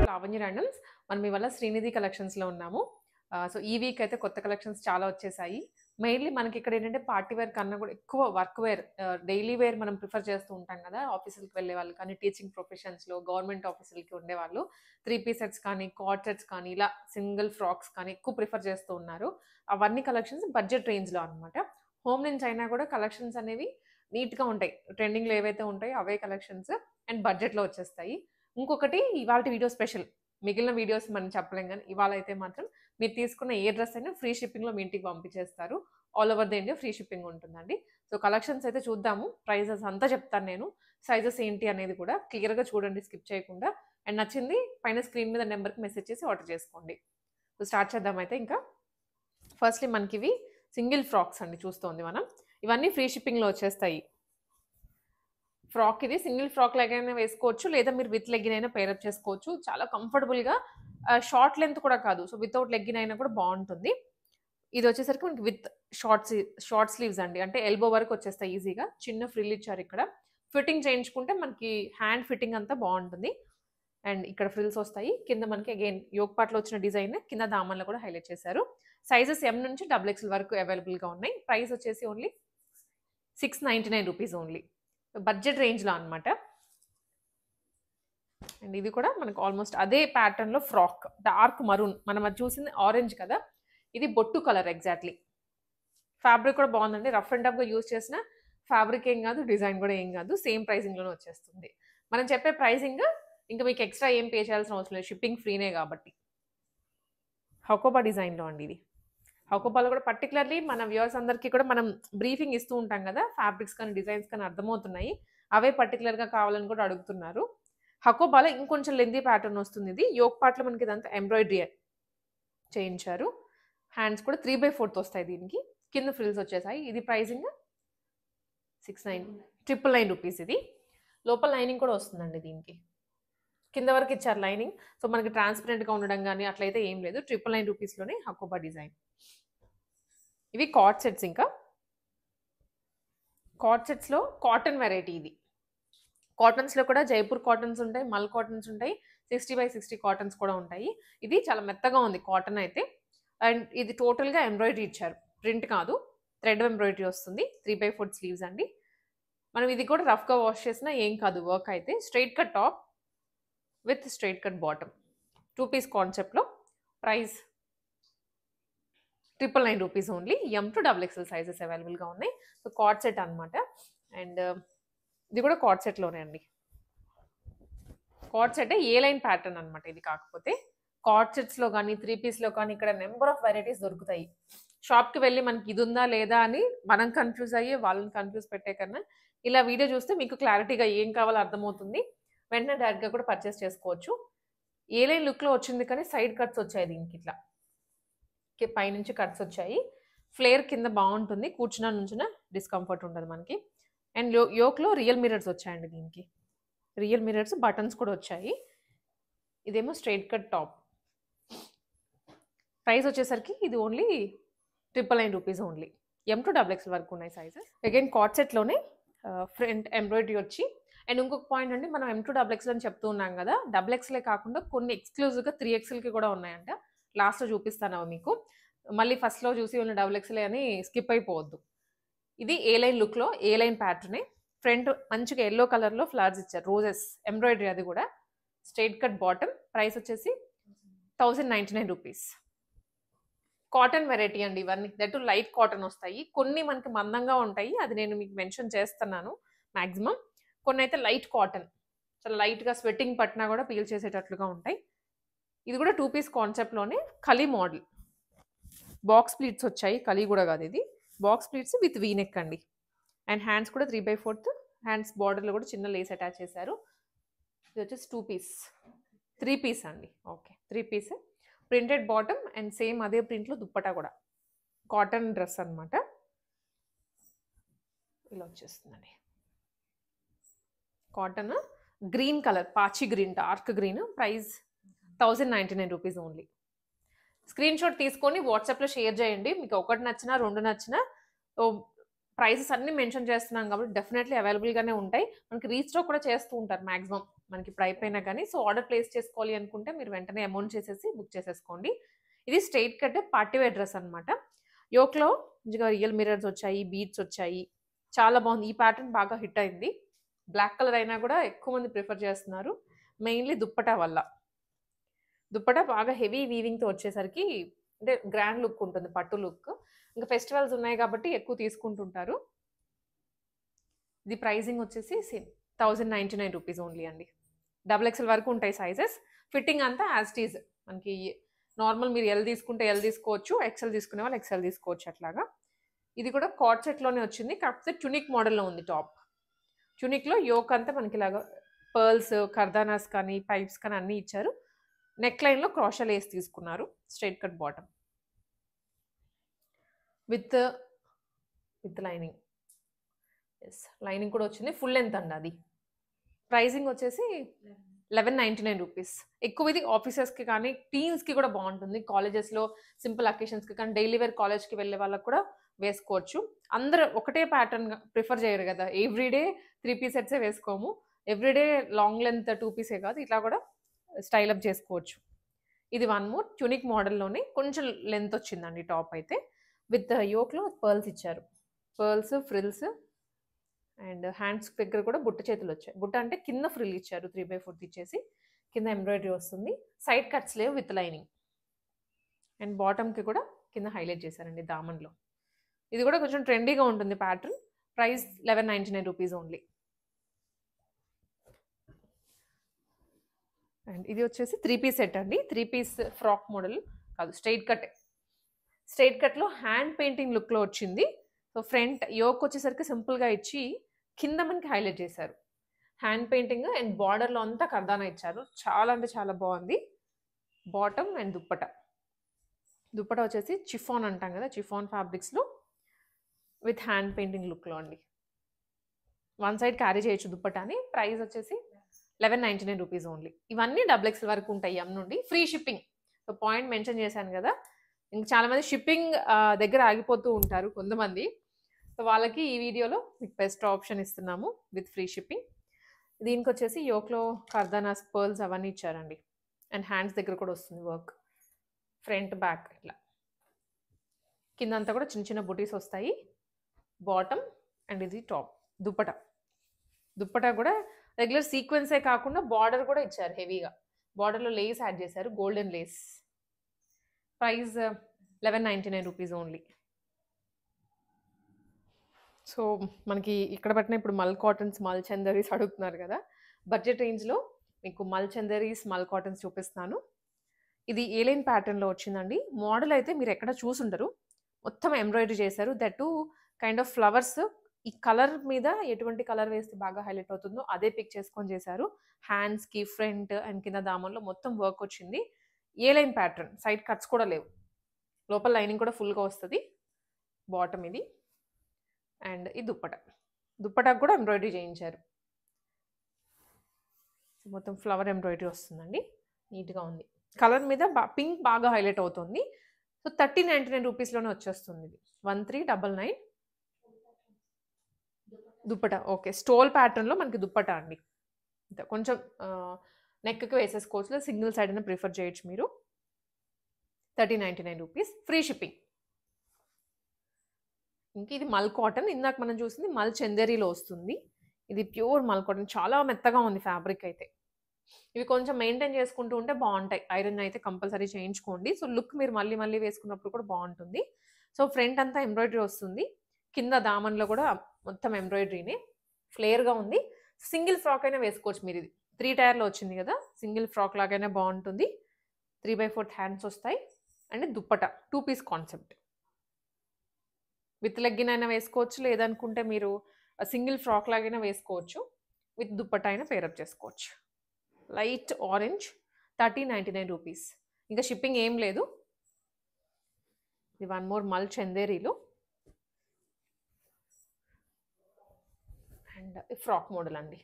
Lavanya randoms. మనం ఇవాళ శ్రీనిధి కలెక్షన్స్‌లో ఉన్నాము. సో, ఈ వీక్ అయితే కొత్త కలెక్షన్స్ చాలా వచ్చేసాయి. మెయిన్‌లీ మనకి ఇక్కడ ఏంటంటే పార్టీ వేర్ కన్నా కూడా ఎక్కువ వర్క్ వేర్, డైలీ వేర్ మనం ప్రిఫర్ చేస్తూ ఉంటాం కదా! ఆఫీసులకి వెళ్ళేవాళ్ళు కానీ, టీచింగ్ ప్రొఫెషన్స్‌లో, గవర్నమెంట్ ఆఫీసులకి ఉండేవాళ్ళు 3 పీస్ సెట్స్ కానీ, కార్డ్ సెట్స్ కానీ, ఇలా సింగిల్ ఫ్రాక్స్ కానీ ఎక్కువ ప్రిఫర్ చేస్తూ ఉన్నారు. అవన్నీ కలెక్షన్స్ బడ్జెట్ రేంజ్‌లో అనమాట. హోమ్ నుంచి అయినా కూడా కలెక్షన్స్ అనేవి నీట్‌గా ఉంటాయి. ట్రెండింగ్‌లో ఏవైతే ఉంటాయో అవే కలెక్షన్స్ అండ్ బడ్జెట్‌లో వచ్చేస్తాయి. ఇంకొకటి ఇవాల్టి వీడియో స్పెషల్. మిగిలిన వీడియోస్ మనం చెప్పలేం గానీ, ఇవాళ అయితే మాత్రం మీరు తీసుకున్న ఏ డ్రెస్ అయినా ఫ్రీ షిప్పింగ్‌లో మీ ఇంటికి పంపించేస్తారు. All over the India free shipping ఉంటుందండి. సో, కలెక్షన్స్ అయితే చూద్దాము. ప్రైజెస్ అంతా చెప్తాను నేను. సైజెస్ ఏంటి అనేది కూడా క్లియర్‌గా చూడండి స్కిప్ చేయకుండా. అండ్ నచ్చింది పైన స్క్రీన్ మీద నెంబర్‌కి మెసేజ్ చేసి ఆర్డర్ చేసుకోండి. సో, స్టార్ట్ చేద్దాం అయితే ఇంకా. ఫస్ట్‌లీ మనకివి సింగిల్ ఫ్రాక్స్ అండి చూస్తోంది మనం. ఇవన్నీ ఫ్రీ షిప్పింగ్‌లో వచ్చేస్తాయి. ఫ్రాక్ ఇది సింగిల్ ఫ్రాక్ లాగైనా వేసుకోవచ్చు. లేదా మీరు విత్ లెగ్గిన్ అయినా పేరప్ చేసుకోవచ్చు. చాలా కంఫర్టబుల్‌గా షార్ట్ లెంత్ కూడా కాదు. సో, వితౌట్ లెగ్గిన్ అయినా కూడా బావుంటుంది. ఇదొచ్చేసరికి మనకి విత్ షార్ట్ స్లీవ్స్ అండి. అంటే ఎల్బో వరకు వచ్చేస్తాయి ఈజీగా. చిన్న ఫ్రిల్ ఇచ్చారు ఇక్కడ. ఫిట్టింగ్ చేయించుకుంటే మనకి హ్యాండ్ ఫిట్టింగ్ అంతా బావుంటుంది. అండ్ ఇక్కడ ఫ్రిల్స్ వస్తాయి. కింద మనకి అగైన్ యోక్ పార్ట్‌లో వచ్చిన డిజైన్ కింద దామన్‌లో కూడా హైలైట్ చేశారు. సైజెస్ ఎం నుంచి డబుల్ ఎక్స్‌ఎల్ వరకు అవైలబుల్‌గా ఉన్నాయి. ప్రైస్ వచ్చేసి ఓన్లీ ₹699 ఓన్లీ. బడ్జెట్ రేంజ్‌లో అనమాట. అండ్ ఇది కూడా మనకు ఆల్మోస్ట్ అదే ప్యాటర్న్‌లో ఫ్రాక్. Dark maroon. మనం అది చూసింది ఆరెంజ్ కదా! ఇది బొట్టు కలర్ ఎగ్జాక్ట్‌లీ. ఫ్యాబ్రిక్ కూడా బావుందండి. రఫ్ అండ్ టఫ్‌గా యూజ్ చేసిన ఫ్యాబ్రిక్ ఏం కాదు. డిజైన్ కూడా ఏం కాదు. సేమ్ ప్రైజింగ్‌లోనే వచ్చేస్తుంది. మనం చెప్పే ప్రైజింగ్ ఇంకా మీకు ఎక్స్‌ట్రా ఏం పే చేయాల్సిన అవసరం లేదు. షిప్పింగ్ ఫ్రీనే కాబట్టి. హకోబా డిజైన్‌లో అండి ఇది. హకోబాలో కూడా పర్టిక్యులర్‌లీ మన వ్యూవర్స్ అందరికీ కూడా మనం బ్రీఫింగ్ ఇస్తూ ఉంటాం కదా! ఫ్యాబ్రిక్స్ కానీ, డిజైన్స్ కానీ అర్థమవుతున్నాయి. అవే పర్టిక్యులర్‌గా కావాలని కూడా అడుగుతున్నారు. హకోబాలో ఇంకొంచెం లెంథీ ప్యాటర్న్ వస్తుంది ఇది. యోక్ పార్ట్‌లో మనకి ఇదంతా ఎంబ్రాయిడరీ చేయించారు. హ్యాండ్స్ కూడా 3/4 వస్తాయి దీనికి. కింద ఫ్రిల్స్ వచ్చేసాయి. ఇది ప్రైజింగ్ 999 రూపీస్ ఇది. లోపల లైనింగ్ కూడా వస్తుందండి దీనికి. కింద వరకు ఇచ్చారు లైనింగ్. సో, మనకి ట్రాన్స్‌పరెంట్‌గా ఉండడం గాని అట్లయితే ఏం లేదు. 999 రూపీస్‌లోనే హకోబా డిజైన్. ఇవి కార్డ్ సెట్స్ ఇంకా. కార్డ్ సెట్స్‌లో కాటన్ వెరైటీ ఇది. కాటన్స్‌లో కూడా జైపూర్ కాటన్స్ ఉంటాయి, మల్ కాటన్స్ ఉంటాయి, 60/60 కాటన్స్ కూడా ఉంటాయి. ఇది చాలా మెత్తగా ఉంది కాటన్ అయితే. అండ్ ఇది టోటల్‌గా ఎంబ్రాయిడరీ ఇచ్చారు. ప్రింట్ కాదు. థ్రెడ్ ఎంబ్రాయిడరీ వస్తుంది. 3/4 స్లీవ్స్ అండి. మనం ఇది కూడా రఫ్‌గా వాష్ చేసినా ఏం కాదు వర్క్ అయితే. Straight cut top with straight cut bottom. 2 piece కాన్సెప్ట్‌లో price 999 rupees only. M to double XL sizes అవైలబుల్‌గా ఉన్నాయి. సో, కార్డ్ సెట్ అనమాట. అండ్ ఇది కూడా కార్డ్ సెట్‌లోనే అండి. Cord set A line pattern అనమాట ఇది కాకపోతే. కార్డ్ సెట్స్‌లో గానీ, 3 పీస్‌లో కానీ ఇక్కడ నంబర్ ఆఫ్ వెరైటీస్ దొరుకుతాయి. షాప్‌కి వెళ్లి మనకి ఇది ఉందా లేదా అని మనం కన్‌ఫ్యూజ్ అయ్యి వాళ్ళని కన్‌ఫ్యూజ్ పెట్టే కన్నా ఇలా వీడియో చూస్తే మీకు క్లారిటీగా ఏం కావాలో అర్థమవుతుంది. వెంటనే డైరెక్ట్‌గా కూడా పర్చేస్ చేసుకోవచ్చు. ఏ లైన్ లుక్‌లో వచ్చింది కానీ సైడ్ కట్స్ వచ్చాయి దీనికి ఇట్లా. పైనుంచి కట్స్ వచ్చాయి. ఫ్లేర్ కింద బావుంటుంది. కూర్చున్నా, నుంచున్నా డిస్కంఫర్ట్ ఉండదు మనకి. అండ్ యోక్‌లో రియల్ మిర్రర్స్ వచ్చాయండి దీనికి. రియల్ మిర్రర్స్, బటన్స్ కూడా వచ్చాయి. ఇదేమో స్ట్రెయిట్ కట్ టాప్. ప్రైస్ వచ్చేసరికి ఇది only 999 rupees only. M to double XL వరకు ఉన్నాయి సైజెస్. అగైన్ కార్డ్ సెట్‌లోనే ఫ్రంట్ ఎంబ్రాయిడరీ వచ్చి అండ్ ఇంకొక పాయింట్ అండి మనం ఎం టు డబుల్ ఎక్స్ఎల్ అని చెప్తూ ఉన్నాం కదా! డబుల్ ఎక్స్ఎలే కాకుండా కొన్ని ఎక్స్‌క్లూజివ్‌గా 3 ఎక్స్ఎల్‌కి కూడా ఉన్నాయంట. లాస్ట్‌లో చూపిస్తాను అవి మీకు. మళ్ళీ ఫస్ట్‌లో చూసి ఓన్లీ డబుల్ ఎక్స్ఎలే అని స్కిప్ అయిపోవద్దు. ఇది ఏ లైన్ లుక్‌లో ఏ లైన్ ప్యాటర్నే. ఫ్రంట్ మంచిగా యెల్లో కలర్‌లో ఫ్లవర్స్ ఇచ్చారు. రోజెస్ ఎంబ్రాయిడరీ అది కూడా. Straight cut bottom. ప్రైస్ వచ్చేసి 1099 రూపీస్. కాటన్ వెరైటీ అండి ఇవన్నీ. దట్ లైట్ కాటన్ వస్తాయి. కొన్ని మనకి మందంగా ఉంటాయి. అది నేను మీకు మెన్షన్ చేస్తున్నాను మాక్సిమం. కొన్నైతే లైట్ కాటన్. చాలా లైట్‌గా స్వెట్టింగ్ పట్టినా కూడా పీల్ చేసేటట్లుగా ఉంటాయి. ఇది కూడా 2 పీస్ కాన్సెప్ట్‌లోనే కలీ మోడల్. బాక్స్ ప్లీట్స్ వచ్చాయి. కలీ కూడా కాదు ఇది. Box pleats with V neck అండి. అండ్ హ్యాండ్స్ కూడా 3/4 హ్యాండ్స్ బార్డర్‌లో కూడా చిన్న లేస్ అటాచ్ చేశారు. ఇది వచ్చేసి 2 పీస్. 3 పీస్ అండి. Okay. 3 piece. Printed bottom and same అదే ప్రింట్‌లో దుప్పట్టా కూడా. కాటన్ డ్రెస్ అనమాట. ఇలా వచ్చేస్తుందండి. కాటన్ గ్రీన్ కలర్, పాచి green, dark green. Price 1099 rupees only. Screenshot తీసుకొని వాట్సాప్‌లో షేర్ చేయండి. మీకు ఒకటి నచ్చినా, 2 నచ్చినా ప్రైసెస్ అన్నీ మెన్షన్ చేస్తున్నాం కాబట్టి డెఫినెట్‌లీ అవైలబుల్‌గానే ఉంటాయి. మనకి రీస్టాక్ కూడా చేస్తూ ఉంటారు మాక్సిమం. మనకి ఇప్పుడు అయిపోయినా కానీ. సో ఆర్డర్ ప్లేస్ చేసుకోవాలి అనుకుంటే మీరు వెంటనే అమౌంట్ చేసేసి బుక్ చేసేసుకోండి. ఇది straight cut party wear dress అనమాట. యోక్లో మంచిగా రియల్ మిర్రర్స్ వచ్చాయి, బీడ్స్ వచ్చాయి, చాలా బాగుంది. ఈ ప్యాటర్న్ బాగా హిట్ అయింది. బ్లాక్ కలర్ అయినా కూడా ఎక్కువ మంది ప్రిఫర్ చేస్తున్నారు, మెయిన్లీ దుప్పటా వల్ల. దుప్పటా బాగా హెవీ వీవింగ్తో వచ్చేసరికి అంటే గ్రాండ్ లుక్ ఉంటుంది, పట్టు లుక్. ఇంకా ఫెస్టివల్స్ ఉన్నాయి కాబట్టి ఎక్కువ తీసుకుంటుంటారు. ఇది ప్రైజింగ్ వచ్చేసి 1099 రూపీస్ ఓన్లీ అండి. XXL వరకు ఉంటాయి సైజెస్. ఫిట్టింగ్ అంతా యాజ్ ఇట్ ఈజ్ మనకి నార్మల్. మీరు ఎల్ తీసుకుంటే ఎల్ తీసుకోవచ్చు, ఎక్సెల్ తీసుకునే వాళ్ళు ఎక్సెల్ తీసుకోవచ్చు అట్లాగా. ఇది కూడా కార్డ్ సెట్లోనే వచ్చింది, కాకపోతే ట్యూనిక్ మోడల్లో ఉంది టాప్. ట్యూనిక్లో యోక్ అంతా మనకి ఇలాగా పర్ల్స్, కర్దానాస్ కానీ పైప్స్ కానీ అన్నీ ఇచ్చారు. నెక్ లైన్లో క్రోషా లేస్ తీసుకున్నారు. Straight cut bottom with lining. Yes, lining కూడా వచ్చింది. ఫుల్ లెంత్ అండి అది. ప్రైజింగ్ వచ్చేసి 1199 రూపీస్. ఎక్కువ ఇది ఆఫీసెస్కి కానీ టీన్స్కి కూడా బాగుంటుంది. కాలేజెస్లో సింపుల్ అకేషన్స్కి కానీ డైలీ వేర్ కాలేజ్కి వెళ్ళే వాళ్ళకి కూడా వేసుకోవచ్చు. అందరూ ఒకటే ప్యాటర్న్ ప్రిఫర్ చేయరు కదా, ఎవ్రీడే 3 పీస్ సెట్సే వేసుకోము. ఎవ్రీడే లాంగ్ లెంత్ 2 పీసే కాదు, ఇట్లా కూడా స్టైల్ అప్ చేసుకోవచ్చు. ఇది వన్ మోర్ ట్యూనిక్ మోడల్లోనే కొంచెం లెంత్ వచ్చిందండి టాప్ అయితే. విత్ యోక్లో పర్ల్స్ ఇచ్చారు, పర్ల్స్, ఫ్రిల్స్ అండ్ హ్యాండ్స్ దగ్గర కూడా బుట్ట చేతులు వచ్చాయి. బుట్ట అంటే కింద ఫ్రిల్ ఇచ్చారు, 3/4 ఇచ్చేసి కింద ఎంబ్రాయిడరీ వస్తుంది. సైడ్ కట్స్ లేవు, విత్ లైనింగ్. అండ్ బాటమ్కి కూడా కింద హైలైట్ చేశారండి దామన్లో. ఇది కూడా కొంచెం ట్రెండీగా ఉంటుంది pattern. Price 1199 rupees only. And ఇది వచ్చేసి 3 పీస్ సెట్ అండి. 3 పీస్ ఫ్రాక్ మోడల్ కాదు, స్ట్రైట్ కట్. స్ట్రైట్ కట్లో హ్యాండ్ పెయింటింగ్ లుక్లో వచ్చింది. సో ఫ్రంట్ యోక్ వచ్చేసరికి సింపుల్గా ఇచ్చి కింద మనకి హైలైట్ చేశారు హ్యాండ్ పెయింటింగ్. అండ్ బార్డర్లో అంతా కర్దానా ఇచ్చారు. చాలా అంటే చాలా బాగుంది. బాటమ్ అండ్ దుప్పట వచ్చేసి చిఫాన్ అంటాం కదా, చిఫాన్ ఫ్యాబ్రిక్స్లో విత్ హ్యాండ్ పెయింటింగ్ లుక్లో అండి. వన్ సైడ్ క్యారీ చేయొచ్చు దుప్పటాని. ప్రైస్ వచ్చేసి 1199 రూపీస్ ఓన్లీ. ఇవన్నీ XXL వరకు ఉంటాయి ఎం నుండి. Free shipping. So point mention చేశాను కదా, ఇంకా చాలామంది షిప్పింగ్ దగ్గర ఆగిపోతూ ఉంటారు కొంతమంది. సో వాళ్ళకి ఈ వీడియోలో మీకు బెస్ట్ ఆప్షన్ ఇస్తున్నాము విత్ ఫ్రీ షిప్పింగ్. దీనికి వచ్చేసి యోక్లో కర్దానాస్, పర్ల్స్ అవన్నీ ఇచ్చారండి. అండ్ హ్యాండ్స్ దగ్గర కూడా వస్తుంది వర్క్, ఫ్రంట్ బ్యాక్ ఇట్లా. కిందంతా కూడా చిన్న చిన్న బుటీస్ వస్తాయి. బాటమ్ అండ్ ఇది టాప్. దుప్పటా కూడా రెగ్యులర్ సీక్వెన్సే కాకుండా బార్డర్ కూడా ఇచ్చారు హెవీగా. బార్డర్లో లేస్ యాడ్ చేశారు, golden Lay's. Price 1199 rupees only. So మనకి ఇక్కడ పట్టిన ఇప్పుడు మల్ కాటన్స్, మల్ చందరీస్ అడుగుతున్నారు కదా, బడ్జెట్ రేంజ్లో మీకు మల్ చందరీస్, మల్ కాటన్స్ చూపిస్తున్నాను. ఇది ఏలైన్ ప్యాటర్న్లో వచ్చిందండి. మోడల్ అయితే మీరు ఎక్కడ చూసుండరు, మొత్తం ఎంబ్రాయిడరీ చేశారు. That to kind of flowers. ఈ కలర్ మీద ఎటువంటి కలర్ వేస్తే బాగా హైలైట్ అవుతుందో అదే పిక్ చేసుకొని చేశారు. హ్యాండ్స్కి, ఫ్రంట్ అండ్ కింద దామన్లో మొత్తం వర్క్ వచ్చింది. ఏలైన్ ప్యాటర్న్, సైడ్ కట్స్ కూడా లేవు. లోపల లైనింగ్ కూడా ఫుల్గా వస్తుంది. బాటమ్ ఇది. అండ్ ఈ దుప్పటాకు కూడా ఎంబ్రాయిడరీ చేయించారు. మొత్తం ఫ్లవర్ ఎంబ్రాయిడరీ వస్తుందండి, నీట్గా ఉంది. కలర్ మీద పింక్ బాగా హైలైట్ అవుతుంది. సో 1399 రూపీస్లోనే వచ్చేస్తుంది ఇది. 1399 దుప్పటా. ఓకే, స్టోల్ ప్యాటర్న్లో మనకి దుప్పటా అండి. కొంచెం నెక్కి వేసేసుకోవచ్చు, సింగిల్ సైడ్ అయినా ప్రిఫర్ చేయొచ్చు మీరు. 1399 రూపీస్, ఫ్రీ షిప్పింగ్. ఇంక ఇది మల్ కాటన్. ఇందాక మనం చూసింది మల్ చందేరీలో వస్తుంది. ఇది ప్యూర్ మల్ కాటన్, చాలా మెత్తగా ఉంది ఫ్యాబ్రిక్ అయితే. ఇవి కొంచెం మెయింటైన్ చేసుకుంటూ ఉంటే బాగుంటాయి. ఐరన్ అయితే కంపల్సరీ చేయించుకోండి. సో లుక్ మీరు మళ్ళీ మళ్ళీ వేసుకున్నప్పుడు కూడా బాగుంటుంది. సో ఫ్రంట్ అంతా ఎంబ్రాయిడరీ వస్తుంది, కింద దామన్లో కూడా మొత్తం ఎంబ్రాయిడరీనే. ఫ్లేర్గా ఉంది. సింగిల్ ఫ్రాక్ అయినా వేసుకోవచ్చు మీరు. ఇది 3 టైర్లో వచ్చింది కదా, సింగిల్ ఫ్రాక్ లాగైనా బాగుంటుంది. 3/4 హ్యాండ్స్ వస్తాయి. And dupatta 2 piece concept. With legging అయినా వేసుకోవచ్చు, లేదనుకుంటే మీరు సింగిల్ ఫ్రాక్ లాగైనా వేసుకోవచ్చు. విత్ దుప్పటా అయినా పేరప్ చేసుకోవచ్చు. Light orange, 1399 rupees. ఇంకా షిప్పింగ్ ఏం లేదు. ఇది వన్ మోర్ మల్ చందేరీలో అండ్ ఫ్రాక్ మోడల్ అండి.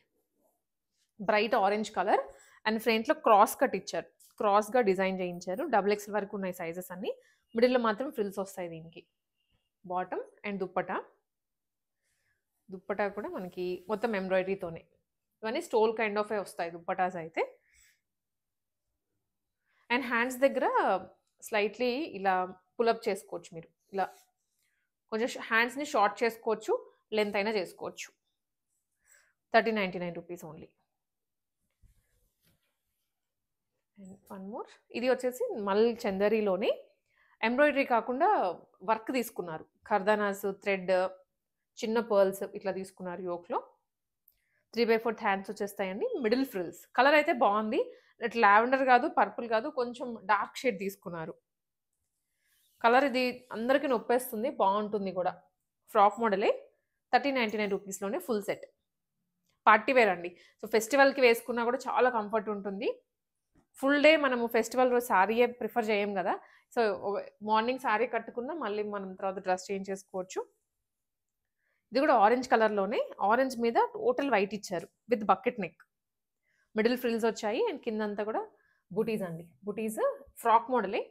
బ్రైట్ ఆరెంజ్ కలర్ అండ్ ఫ్రంట్లో క్రాస్ కట్ ఇచ్చారు, క్రాస్గా డిజైన్ చేయించారు. XXL వరకు ఉన్నాయి సైజెస్ అన్ని. మిడిల్లో మాత్రం ఫ్రిల్స్ వస్తాయి దీనికి. బాటమ్ అండ్ దుప్పటా కూడా మనకి మొత్తం ఎంబ్రాయిడరీతోనే. ఇవన్నీ స్టోల్ కైండ్ ఆఫ్ వస్తాయి దుప్పటాస్ అయితే. అండ్ హ్యాండ్స్ దగ్గర స్లైట్లీ ఇలా పుల్అప్ చేసుకోవచ్చు మీరు. ఇలా కొంచెం హ్యాండ్స్ని షార్ట్ చేసుకోవచ్చు, లెంత్ అయినా చేసుకోవచ్చు. 1399 rupees only. And one more, ఇది వచ్చేసి మల్ చందరిలోనే ఎంబ్రాయిడరీ కాకుండా వర్క్ తీసుకున్నారు. ఖర్దానాస్, థ్రెడ్, చిన్న పర్ల్స్ ఇట్లా తీసుకున్నారు. యోక్లో 3/4 హ్యాండ్స్ వచ్చేస్తాయండి. Middle frills. కలర్ అయితే బాగుంది. ఇట్లా లావెండర్ కాదు, పర్పుల్ కాదు, కొంచెం డార్క్ షేడ్ తీసుకున్నారు. కలర్ ఇది అందరికీ నొప్పేస్తుంది, బాగుంటుంది కూడా. ఫ్రాక్ మోడలే. 1399 రూపీస్లోనే ఫుల్ సెట్. పార్టీ వేర్ అండి. సో ఫెస్టివల్కి వేసుకున్నా కూడా చాలా కంఫర్ట్ ఉంటుంది. ఫుల్ డే మనము ఫెస్టివల్ రోజు శారీయే ప్రిఫర్ చేయం కదా. సో మార్నింగ్ శారీ కట్టుకున్నా మళ్ళీ మనం తర్వాత డ్రెస్ చేంజ్ చేసుకోవచ్చు. ఇది కూడా ఆరెంజ్ కలర్లోనే, ఆరెంజ్ మీద టోటల్ వైట్ ఇచ్చారు with bucket neck. Middle frills వచ్చాయి అండ్ కిందంతా కూడా బుటీస్ అండి. బుటీస్ ఫ్రాక్ మోడలే.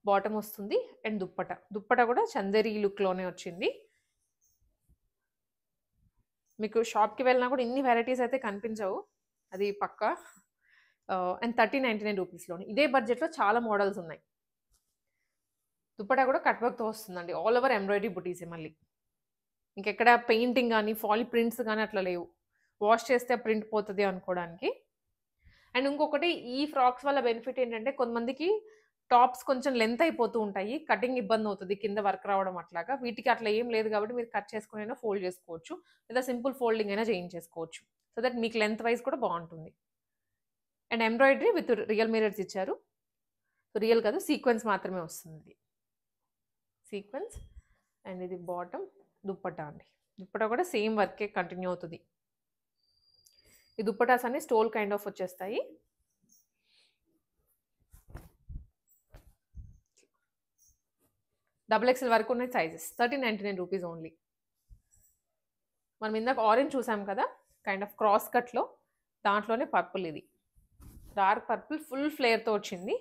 బాటమ్ వస్తుంది అండ్ దుప్పట కూడా చందేరి లుక్లోనే వచ్చింది. మీకు షాప్కి వెళ్ళినా కూడా ఇన్ని వెరైటీస్ అయితే కనిపించవు, అది పక్కా. అండ్ 1399 రూపీస్లోని ఇదే బడ్జెట్లో చాలా మోడల్స్ ఉన్నాయి. దుప్పటా కూడా కట్ వర్క్తో వస్తుందండి. ఆల్ ఓవర్ ఎంబ్రాయిడరీ బుటీసే. మళ్ళీ ఇంకెక్కడ పెయింటింగ్ కానీ ఫాల్ ప్రింట్స్ కానీ అట్లా లేవు. వాష్ చేస్తే ప్రింట్ పోతుంది అనుకోవడానికి. అండ్ ఇంకొకటి, ఈ ఫ్రాక్స్ వల్ల బెనిఫిట్ ఏంటంటే కొంతమందికి టాప్స్ కొంచెం లెంత్ అయిపోతూ ఉంటాయి, కటింగ్ ఇబ్బంది అవుతుంది, కింద వర్క్ రావడం అట్లాగా. వీటికి అట్లా ఏం లేదు కాబట్టి మీరు కట్ చేసుకుని అయినా ఫోల్డ్ చేసుకోవచ్చు, లేదా సింపుల్ ఫోల్డింగ్ అయినా చేయించేసుకోవచ్చు. సో దట్ మీకు లెంత్ వైజ్ కూడా బాగుంటుంది. And embroidery with real mirrors ఇచ్చారు. రియల్ కాదు, సీక్వెన్స్ మాత్రమే వస్తుంది. సీక్వెన్స్. అండ్ ఇది బాటమ్. దుప్పటా అండి. దుప్పటా కూడా సేమ్ వర్కే కంటిన్యూ అవుతుంది. ఈ దుప్పటాస్ అన్ని స్టోల్ కైండ్ ఆఫ్ వచ్చేస్తాయి. XXL వరకు ఉన్నాయి సైజెస్. 1399 rupees only. మనం ఇందాక ఆరెంజ్ చూసాం కదా, కైండ్ ఆఫ్ క్రాస్ కట్లో, దాంట్లోనే పర్పుల్. ఇది డార్క్ పర్పుల్ ఫుల్ ఫ్లేర్తో వచ్చింది.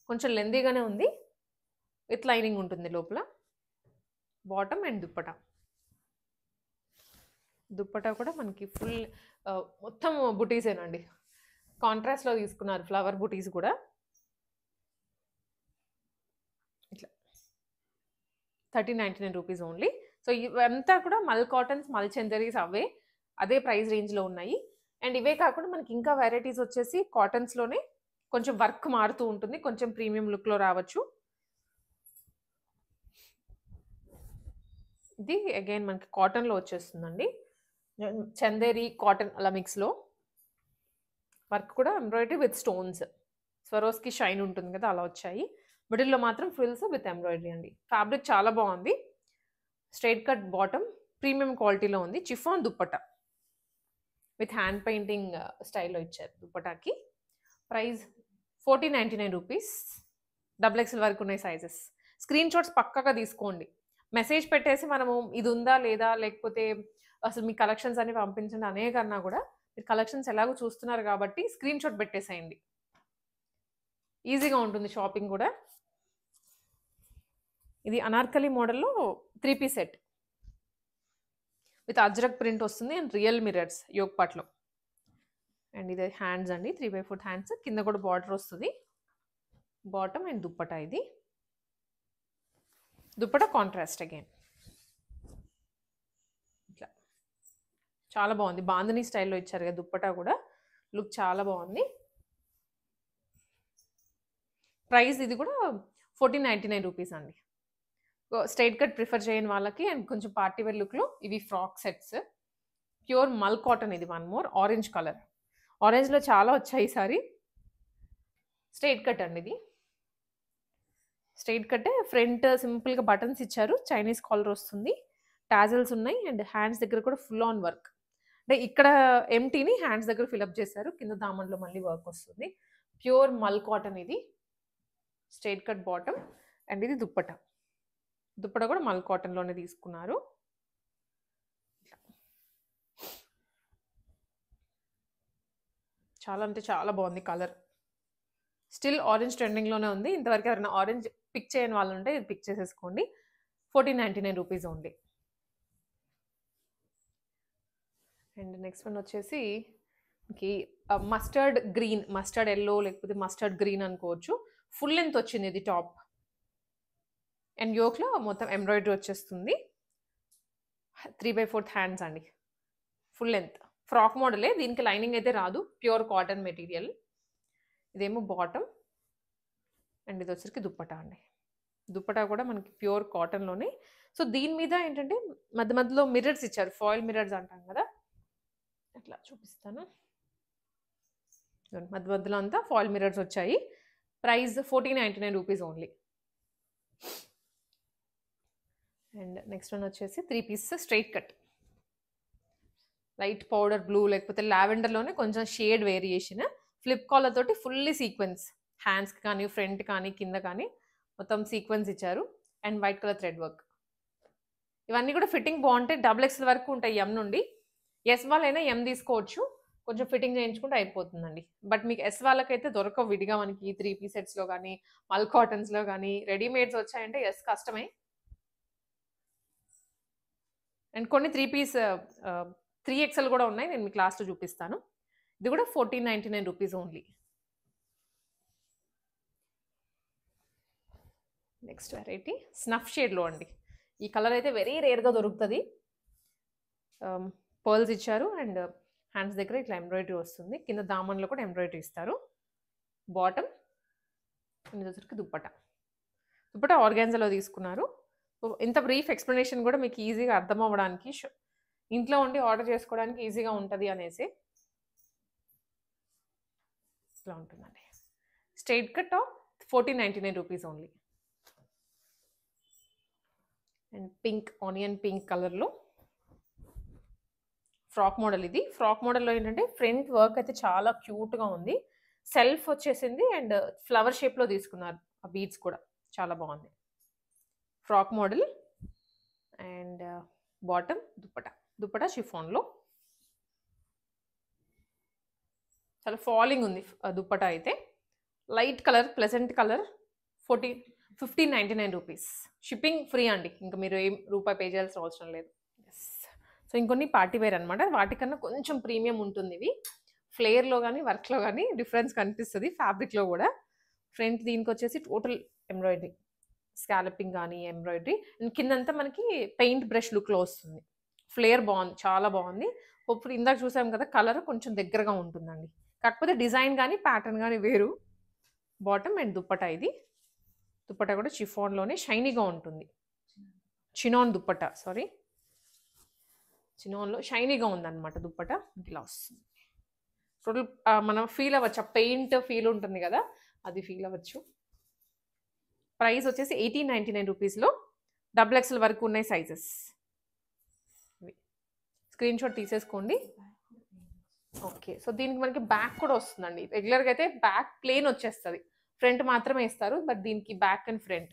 కొంచెం లెందీగానే ఉంది, విత్ లైనింగ్ ఉంటుంది లోపల. బాటమ్ అండ్ దుప్పటా కూడా మనకి ఫుల్ మొత్తం బుటీసేనండి. కాంట్రాస్ట్లో తీసుకున్నారు ఫ్లవర్ బుటీస్ కూడా. ఇట్లా 1399 రూపీస్ ఓన్లీ. సో ఇవంతా కూడా మల్ కాటన్స్, మల్ చందరీస్ అవే, అదే ప్రైస్ రేంజ్లో ఉన్నాయి. అండ్ ఇవే కాకుండా మనకి ఇంకా వెరైటీస్ వచ్చేసి కాటన్స్లోనే కొంచెం వర్క్ మారుతూ ఉంటుంది, కొంచెం ప్రీమియం లుక్లో రావచ్చు. ఇది అగైన్ మనకి కాటన్లో వచ్చేస్తుందండి. చందేరి కాటన్ అలా మిక్స్లో. వర్క్ కూడా embroidery with stones, Swarovski shine ఉంటుంది కదా, అలా వచ్చాయి. మిడిల్లో మాత్రం ఫ్రిల్స్ విత్ ఎంబ్రాయిడరీ అండి. ఫ్యాబ్రిక్ చాలా బాగుంది. స్ట్రైట్ కట్ బాటమ్, ప్రీమియం క్వాలిటీలో ఉంది. Chiffon dupatta with hand painting స్టైల్లో ఇచ్చారు దుప్పటాకి. Price 1499 rupees. XXL వరకు ఉన్నాయి సైజెస్. స్క్రీన్ షాట్స్ పక్కాగా తీసుకోండి. మెసేజ్ పెట్టేసి మనము ఇది ఉందా లేదా, లేకపోతే అసలు మీ కలెక్షన్స్ అన్ని పంపించండి అనే కన్నా కూడా మీరు కలెక్షన్స్ ఎలాగో చూస్తున్నారు కాబట్టి స్క్రీన్ షాట్ పెట్టేసేయండి, ఈజీగా ఉంటుంది షాపింగ్ కూడా. ఇది అనార్కలి మోడల్లో 3-piece set with Ajrak print వస్తుంది అండ్ రియల్ మిరర్స్ యోగ్ పార్ట్లో. అండ్ ఇది హ్యాండ్స్ అండి, 3/4 హ్యాండ్స్. కింద కూడా బార్డర్ వస్తుంది. Bottom and dupatta. ఇది దుప్పటా కాంట్రాస్ట్ అగైన్. ఇట్లా చాలా బాగుంది. బాందిని స్టైల్లో ఇచ్చారు కదా దుప్పటా కూడా, లుక్ చాలా బాగుంది. ప్రైస్ ఇది కూడా 1499 రూపీస్ అండి. స్ట్రైట్ కట్ ప్రిఫర్ చేయని వాళ్ళకి అండ్ కొంచెం పార్టీ వేర్ లుక్లో ఇవి ఫ్రాక్ సెట్స్. ప్యూర్ మల్ కాటన్. ఇది వన్ మోర్ ఆరెంజ్ కలర్. ఆరెంజ్లో చాలా వచ్చాయి ఈసారి. స్ట్రైట్ కట్ అండి. ఇది స్ట్రైట్ కట్టే. ఫ్రంట్ సింపుల్గా బటన్స్ ఇచ్చారు, చైనీస్ కాలర్ వస్తుంది, టాజల్స్ ఉన్నాయి అండ్ హ్యాండ్స్ దగ్గర కూడా ఫుల్ ఆన్ వర్క్. అంటే ఇక్కడ ఎంటీని హ్యాండ్స్ దగ్గర ఫిల్అప్ చేశారు, కింద దామన్లో మళ్ళీ వర్క్ వస్తుంది. ప్యూర్ మల్ కాటన్. ఇది స్ట్రైట్ కట్ బాటమ్ అండ్ ఇది దుప్పటా. దుప్పటా కూడా మల్ కాటన్లోనే తీసుకున్నారు. చాలా అంటే చాలా బాగుంది కలర్. స్టిల్ ఆరెంజ్ ట్రెండింగ్లోనే ఉంది. ఇంతవరకు ఎవరైనా ఆరెంజ్ పిక్ చేయని వాళ్ళు ఉంటే ఇది పిక్ చేసేసుకోండి. 1499 rupees only. And next one వచ్చేసి మస్టర్డ్ గ్రీన్, మస్టర్డ్ ఎల్లో లేకపోతే మస్టర్డ్ గ్రీన్ అనుకోవచ్చు. ఫుల్ లెంత్ వచ్చింది ఇది టాప్. అండ్ యోక్లో మొత్తం ఎంబ్రాయిడరీ వచ్చేస్తుంది. 3/4 హ్యాండ్స్ అండి. ఫుల్ లెంత్ ఫ్రాక్ మోడలే, దీనికి లైనింగ్ అయితే రాదు, ప్యూర్ కాటన్ మెటీరియల్. ఇదేమో బాటమ్ అండ్ ఇది వచ్చరికి దుప్పటా అండి. దుప్పటా కూడా మనకి ప్యూర్ కాటన్లోనే. సో దీని మీద ఏంటంటే మధ్య మధ్యలో మిర్రర్స్ ఇచ్చారు, ఫాయిల్ మిర్రర్స్ అంటాం కదా, అట్లా చూపిస్తాను. మధ్య మధ్యలో అంతా ఫాయిల్ మిర్రర్స్ వచ్చాయి. Price 1499 rupees only. And next one వచ్చేసి 3 piece straight cut, light powder blue లేకపోతే లావెండర్లోనే కొంచెం షేడ్ వేరియేషన్, ఫ్లిప్ కాలర్ తోటి ఫుల్లీ సీక్వెన్స్, హ్యాండ్స్కి కానీ ఫ్రంట్ కానీ కింద కానీ మొత్తం సీక్వెన్స్ ఇచ్చారు. And white colour thread work. ఇవన్నీ కూడా ఫిట్టింగ్ బాగుంటాయి. XXL వరకు ఉంటాయి ఎం నుండి. ఎస్ వాళ్ళైనా ఎం తీసుకోవచ్చు, కొంచెం ఫిట్టింగ్ చేయించుకుంటే అయిపోతుందండి. బట్ మీకు ఎస్ వాళ్ళకైతే దొరకవు విడిగా మనకి 3 పీస్ సెట్స్లో కానీ మల్ కాటన్స్లో కానీ. రెడీమేడ్స్ వచ్చాయంటే ఎస్ కష్టమే. అండ్ కొన్ని 3 పీస్ 3XL కూడా ఉన్నాయి, నేను మీకు లాస్ట్లో చూపిస్తాను. ఇది కూడా 1499 rupees only. Next variety snuff షేడ్లో అండి. ఈ కలర్ అయితే వెరీ రేర్గా దొరుకుతుంది. పర్ల్స్ ఇచ్చారు అండ్ హ్యాండ్స్ దగ్గర ఇట్లా ఎంబ్రాయిడరీ వస్తుంది, కింద దామన్లో కూడా ఎంబ్రాయిడరీ ఇస్తారు. బాటమ్ ఇది వచ్చరికి దుప్పటా. దుప్పటా ఆర్గాన్జాలో తీసుకున్నారు. ఇంత బ్రీఫ్ ఎక్స్ప్లెనేషన్ కూడా మీకు ఈజీగా అర్థం అవ్వడానికి, ఇంట్లో ఉండి ఆర్డర్ చేసుకోవడానికి ఈజీగా ఉంటుంది అనేసి ఇట్లా ఉంటుందండి. Straight cut 1499 rupees only. And pink, onion pink కలర్లో ఫ్రాక్ మోడల్. ఇది ఫ్రాక్ మోడల్లో ఏంటంటే ఫ్రంట్ వర్క్ అయితే చాలా క్యూట్గా ఉంది, సెల్ఫ్ వచ్చేసింది అండ్ ఫ్లవర్ షేప్లో తీసుకున్నారు. ఆ బీడ్స్ కూడా చాలా బాగుంది. Frock model and bottom dupatta. Dupatta షిఫాన్లో చాలా ఫాలింగ్ ఉంది దుప్పటా అయితే. Light colour, pleasant colour. 1599 rupees. Shipping free అండి, ఇంకా మీరు ఏం రూపాయి పే చేయాల్సిన అవసరం లేదు. ఎస్. సో ఇంకొన్ని పార్టీ వేర్ అనమాట, వాటికన్నా కొంచెం ప్రీమియం ఉంటుంది ఇవి. ఫ్లేర్లో కానీ వర్క్లో కానీ డిఫరెన్స్ కనిపిస్తుంది, ఫ్యాబ్రిక్లో కూడా. ఫ్రంట్ దీనికి వచ్చేసి టోటల్ ఎంబ్రాయిడరీ, స్కాలపింగ్ కానీ ఎంబ్రాయిడరీ, అండ్ కిందంతా మనకి పెయింట్ బ్రష్ లుక్లో వస్తుంది. ఫ్లేర్ బాగుంది, చాలా బాగుంది. హోప్ఫుల్లీ ఇందాక చూసాం కదా కలర్ కొంచెం దగ్గరగా ఉంటుందండి, కాకపోతే డిజైన్ కానీ ప్యాటర్న్ కానీ వేరు. Bottom and dupatta. ఇది దుప్పటా కూడా షిఫాన్లోనే షైనీగా ఉంటుంది. చినాన్ దుప్పటా, సారీ చినాన్లో షైనీగా ఉందన్నమాట దుప్పటా. ఇలా వస్తుంది టోటల్. మనం ఫీల్ అవ్వచ్చు, ఆ పెయింట్ ఫీల్ ఉంటుంది కదా, అది ఫీల్ అవ్వచ్చు. ప్రైస్ వచ్చేసి 1899 రూపీస్లో XXL వరకు ఉన్నాయి సైజెస్. స్క్రీన్ షాట్ తీసేసుకోండి. ఓకే, సో దీనికి మనకి బ్యాక్ కూడా వస్తుందండి. రెగ్యులర్గా అయితే బ్యాక్ ప్లేన్ వచ్చేస్తుంది, ఫ్రంట్ మాత్రమే ఇస్తారు. బట్ దీనికి back and front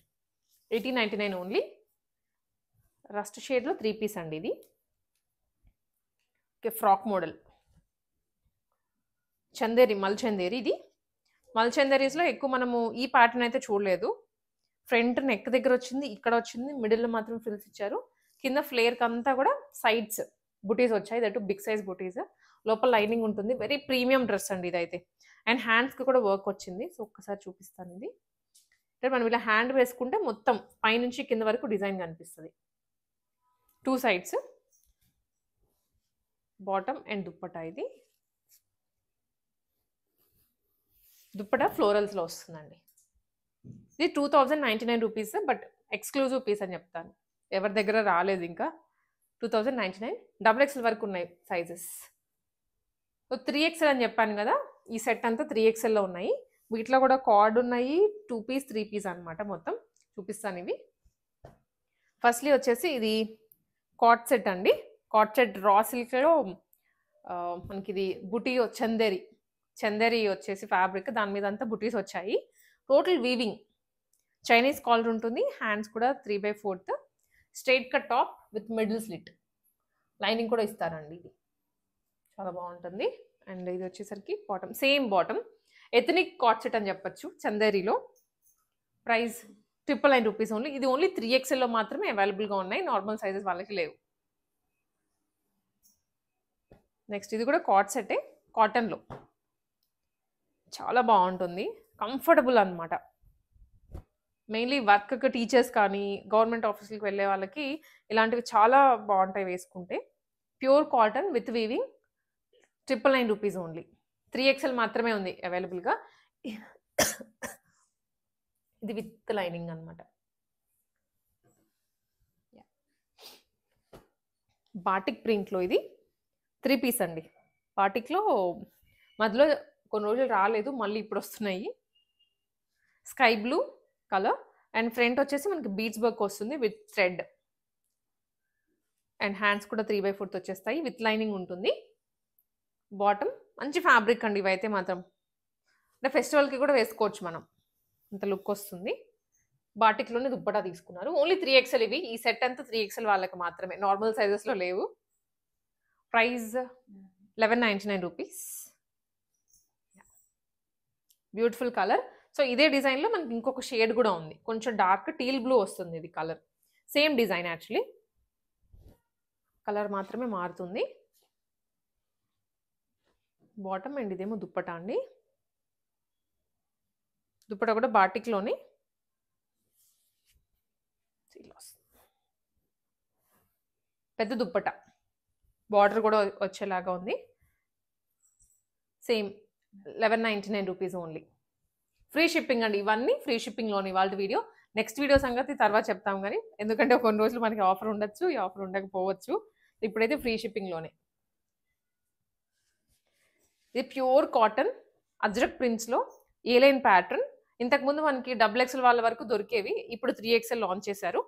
1899 only. Rust షేడ్లో 3 పీస్ అండి ఇది. ఓకే, ఫ్రాక్ మోడల్ చందేరి, మల్ చందేరి. ఇది మల్ చందేరీస్లో ఎక్కువ మనము ఈ ప్యాటర్న్ అయితే చూడలేదు. ఫ్రంట్ నెక్ దగ్గర వచ్చింది, ఇక్కడ వచ్చింది, మిడిల్లో మాత్రం ఫిల్స్ ఇచ్చారు. కింద ఫ్లేర్కి అంతా కూడా సైడ్స్ బుటీస్ వచ్చాయి, దట్ బిగ్ సైజ్ బుటీస్. లోపల లైనింగ్ ఉంటుంది. వెరీ ప్రీమియం డ్రెస్ అండి ఇదైతే. అండ్ హ్యాండ్స్కి కూడా వర్క్ వచ్చింది. సో ఒక్కసారి చూపిస్తాను. ఇది అంటే మనం ఇలా హ్యాండ్ వేసుకుంటే మొత్తం పైనుంచి కింద వరకు డిజైన్ కనిపిస్తుంది. 2 సైడ్స్. Bottom and dupatta. ఇది దుప్పటా ఫ్లోరల్స్లో వస్తుందండి. ఇది 2099 రూపీస్, బట్ ఎక్స్క్లూజివ్ పీస్ అని చెప్తాను, ఎవరి దగ్గర రాలేదు ఇంకా. 2099. XXL వరకు ఉన్నాయి సైజెస్. సో 3XL అని చెప్పాను కదా, ఈ సెట్ అంతా 3XLలో ఉన్నాయి. వీటిలో కూడా కార్డ్ ఉన్నాయి, 2 పీస్ 3 పీస్ అనమాట. మొత్తం చూపిస్తాను ఇవి. ఫస్ట్లీ వచ్చేసి ఇది కాట్ సెట్ అండి. కాట్ సెట్ రా సిల్క్లో మనకి ఇది బుటీ చందేరి వచ్చేసి ఫ్యాబ్రిక్, దాని మీద అంతా బుటీస్ వచ్చాయి. టోటల్ వీవింగ్, చైనీస్ కాలర్ ఉంటుంది. హ్యాండ్స్ కూడా 3/4 straight cut top with middle slit. Lining కూడా ఇస్తారండి. ఇది చాలా బాగుంటుంది. అండ్ ఇది వచ్చేసరికి bottom, same bottom. Ethnic cord set అని చెప్పచ్చు చందేరిలో. Price 999 rupees only. ఇది ఓన్లీ 3XLలో మాత్రమే అవైలబుల్గా ఉన్నాయి, నార్మల్ సైజెస్ వాళ్ళకి లేవు. నెక్స్ట్ ఇది కూడా కాట్ సెటే, కాటన్లో చాలా బాగుంటుంది, కంఫర్టబుల్ అనమాట. మెయిన్లీ వర్క్ టీచర్స్ కానీ గవర్నమెంట్ ఆఫీసులకు వెళ్ళే వాళ్ళకి ఇలాంటివి చాలా బాగుంటాయి వేసుకుంటే. Pure cotton with weaving, 999 rupees only. 3XL మాత్రమే ఉంది అవైలబుల్గా. ఇది విత్ లైనింగ్ అనమాట. బాటిక్ ప్రింట్లో ఇది 3 పీస్ అండి. బాటిక్లో మధ్యలో కొన్ని రోజులు రాలేదు, మళ్ళీ ఇప్పుడు వస్తున్నాయి. Sky blue colour and front వచ్చేసి మనకి బీడ్స్ వర్క్ వస్తుంది విత్ థ్రెడ్. అండ్ హ్యాండ్స్ కూడా 3/4 వచ్చేస్తాయి, విత్ లైనింగ్ ఉంటుంది. బాటమ్ మంచి ఫ్యాబ్రిక్ అండి ఇవైతే మాత్రం. అంటే ఫెస్టివల్కి కూడా వేసుకోవచ్చు మనం, అంత లుక్ వస్తుంది. బాటిక్లోనే దుప్పటా తీసుకున్నారు. ఓన్లీ 3XL ఇవి. ఈ సెట్ అంతా 3XL వాళ్ళకి మాత్రమే, నార్మల్ సైజెస్లో లేవు. Price 1199 rupees. Beautiful colour. So ఇదే డిజైన్లో మనకి ఇంకొక షేడ్ కూడా ఉంది, కొంచెం డార్క్ టీల్ బ్లూ వస్తుంది ఇది colour. Same design actually, colour మాత్రమే మారుతుంది. బాటమ్ అండ్ ఇదేమో దుప్పటా అండి. దుప్పటా కూడా బాటిక్లోనే పెద్ద దుప్పటా, బార్డర్ కూడా వచ్చేలాగా ఉంది. Same 1199 rupees only. Free shipping అండి, ఇవన్నీ ఫ్రీ షిప్పింగ్లోని. వాళ్ళ వీడియో నెక్స్ట్ వీడియో సంగతి తర్వాత చెప్తాం కానీ, ఎందుకంటే కొన్ని రోజులు మనకి ఆఫర్ ఉండొచ్చు, ఈ ఆఫర్ ఉండకపోవచ్చు. ఇప్పుడైతే ఫ్రీ షిప్పింగ్లోనే. ఇది ప్యూర్ కాటన్ అజ్రక్ ప్రింట్స్లో ఏలైన్ ప్యాటర్న్. ఇంతకుముందు మనకి XXL వాళ్ళ వరకు దొరికేవి, ఇప్పుడు 3XL లాంచ్ చేశారు.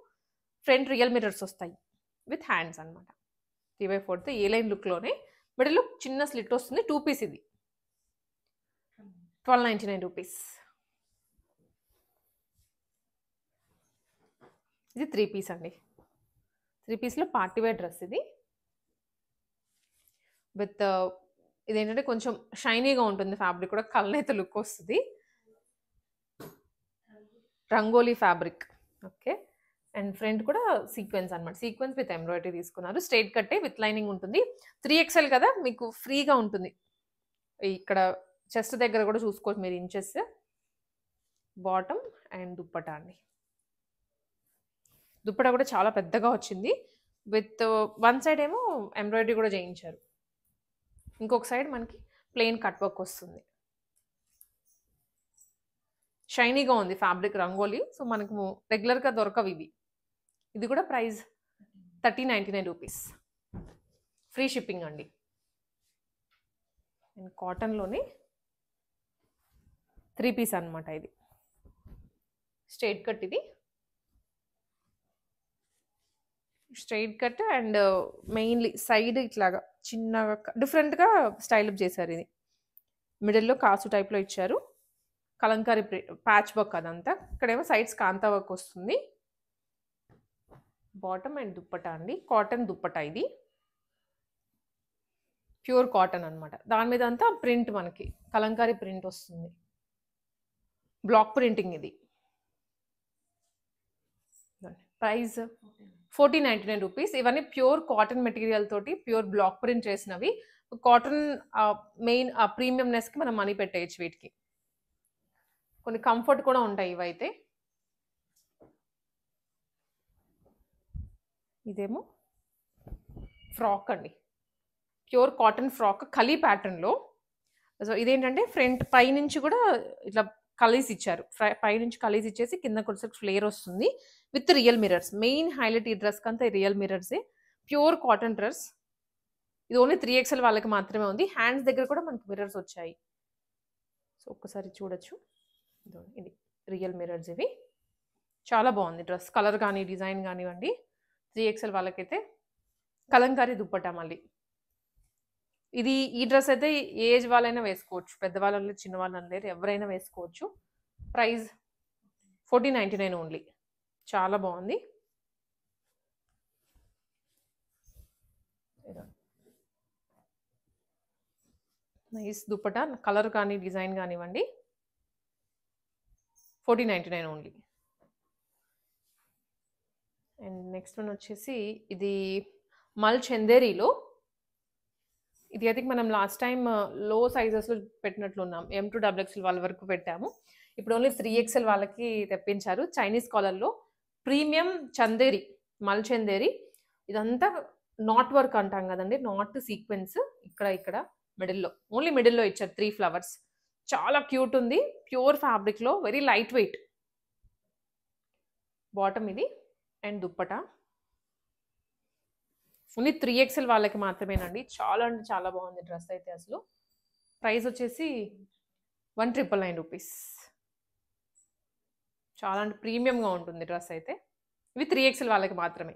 ఫ్రంట్ రియల్ మిర్రర్స్ వస్తాయి విత్ హ్యాండ్స్ అనమాట. 3/4 ఏలైన్ లుక్లోనే, మిడిల్లో చిన్న స్లిట్ వస్తుంది. 2 పీస్ ఇది 1299 రూపీస్. ఇది 3 పీస్ అండి. 3 పీస్లో పార్టీవేర్ డ్రెస్ ఇది. విత్ ఇదేంటంటే కొంచెం షైనీగా ఉంటుంది ఫ్యాబ్రిక్ కూడా, కలనైతే లుక్ వస్తుంది. Rangoli fabric. Okay. And front కూడా సీక్వెన్స్ అనమాట, సీక్వెన్స్ విత్ ఎంబ్రాయిడరీ తీసుకున్నారు. స్ట్రైట్ కట్టే విత్ లైనింగ్ ఉంటుంది. 3XL కదా, మీకు ఫ్రీగా ఉంటుంది. ఇక్కడ చెస్ట్ దగ్గర కూడా చూసుకోవచ్చు మీరు ఇంచెస్. బాటమ్ అండ్ దుప్పటా అండి. దుప్పటా కూడా చాలా పెద్దగా వచ్చింది, విత్ వన్ సైడ్ ఏమో ఎంబ్రాయిడరీ కూడా చేయించారు, ఇంకొక సైడ్ మనకి ప్లెయిన్ కట్ వర్క్ వస్తుంది. షైనీగా ఉంది ఫ్యాబ్రిక్, రంగోలీ. సో మనకు రెగ్యులర్గా దొరకవు ఇవి. ఇది కూడా ప్రైస్ 1399 రూపీస్. ఫ్రీ షిప్పింగ్ అండి. అండ్ కాటన్లోనే 3 పీస్ అనమాట ఇది. స్ట్రైట్ కట్, ఇది straight cut and mainly side ఇట్లాగా చిన్నగా డిఫరెంట్గా స్టైల్ అప్ చేశారు. ఇది మిడిల్లో కాసు టైప్లో ఇచ్చారు, కలంకారీ ప్యాచ్ వర్క్ అదంతా. ఇక్కడేమో సైడ్స్ కాంతా వర్క్ వస్తుంది. బాటమ్ అండ్ దుప్పటా అండి. కాటన్ దుప్పటా ఇది, ప్యూర్ కాటన్ అనమాట. దాని మీద అంతా ప్రింట్ మనకి కలంకారీ ప్రింట్ వస్తుంది, బ్లాక్ ప్రింటింగ్ ఇది. Price 1499 rupees. ఇవన్నీ ప్యూర్ కాటన్ మెటీరియల్ తోటి ప్యూర్ బ్లాక్ ప్రింట్ చేసినవి. కాటన్ మెయిన్ ప్రీమియంనెస్కి మనం మనీ పెట్టేయచ్చు వీటికి. కొన్ని కంఫర్ట్ కూడా ఉంటాయి ఇవైతే. ఇదేమో ఫ్రాక్ అండి, ప్యూర్ కాటన్ ఫ్రాక్ కలీ ప్యాటర్న్లో. సో ఇదేంటంటే ఫ్రంట్ పైనుంచి కూడా ఇట్లా కలీస్ ఇచ్చారు, పైనుంచి కలీస్ ఇచ్చేసి కింద కొంచెం ఫ్లేర్ వస్తుంది with real mirrors. Main highlight ఈ డ్రెస్కి అంతా రియల్ మిర్రర్సే. Pure cotton dress. ఇది ఓన్లీ 3XL వాళ్ళకి మాత్రమే ఉంది. హ్యాండ్స్ దగ్గర కూడా మనకి మిర్రర్స్ వచ్చాయి, సో ఒక్కసారి చూడొచ్చు. ఇది రియల్ మిర్రర్స్ ఇవి. చాలా బాగుంది డ్రెస్, కలర్ కానీ డిజైన్ కానివ్వండి. 3XL వాళ్ళకైతే కలంకారీ దుప్పటా మళ్ళీ. ఇది ఈ డ్రెస్ అయితే ఏజ్ వాళ్ళైనా వేసుకోవచ్చు, పెద్దవాళ్ళు చిన్నవాళ్ళని లేరు, ఎవరైనా వేసుకోవచ్చు. Price 1499 only. చాలా బాగుంది. నైస్ దుప్పటా, కలర్ కానీ డిజైన్ కానివ్వండి. 1499 ఓన్లీ. అండ్ నెక్స్ట్ వన్ వచ్చేసి ఇది మల్ చందేరీలో ఇది ఐ థింక్ మనం లాస్ట్ టైమ్ లో సైజెస్‌లో పెట్టినట్లున్నాం. M2 XXL వాళ్ళ వరకు పెట్టాము. ఇప్పుడు ఓన్లీ 3XL వాళ్ళకి తెప్పించారు. చైనీస్ కాలర్‌లో ప్రీమియం చందేరి, మల్ చందేరి. ఇదంతా నాట్ వర్క్ అంటాం గదండీ! నాట్ సీక్వెన్స్ ఇక్కడ మిడిల్‌లో. ఓన్లీ మిడిల్‌లో ఇచ్చారు 3 ఫ్లవర్స్. చాలా క్యూట్ ఉంది. ప్యూర్ ఫ్యాబ్రిక్‌లో వెరీ లైట్ వెయిట్. బాటమ్ ఇది అండ్ దుప్పటా. ఓన్లీ 3XL వాళ్ళకి మాత్రమేనండి. చాలా అంటే చాలా బాగుంది డ్రెస్ అయితే అసలు. ప్రైస్ వచ్చేసి 1,999 రూపీస్. చాలా అంటే ప్రీమియంగా ఉంటుంది డ్రెస్ అయితే. ఇవి 3XL వాళ్ళకి మాత్రమే.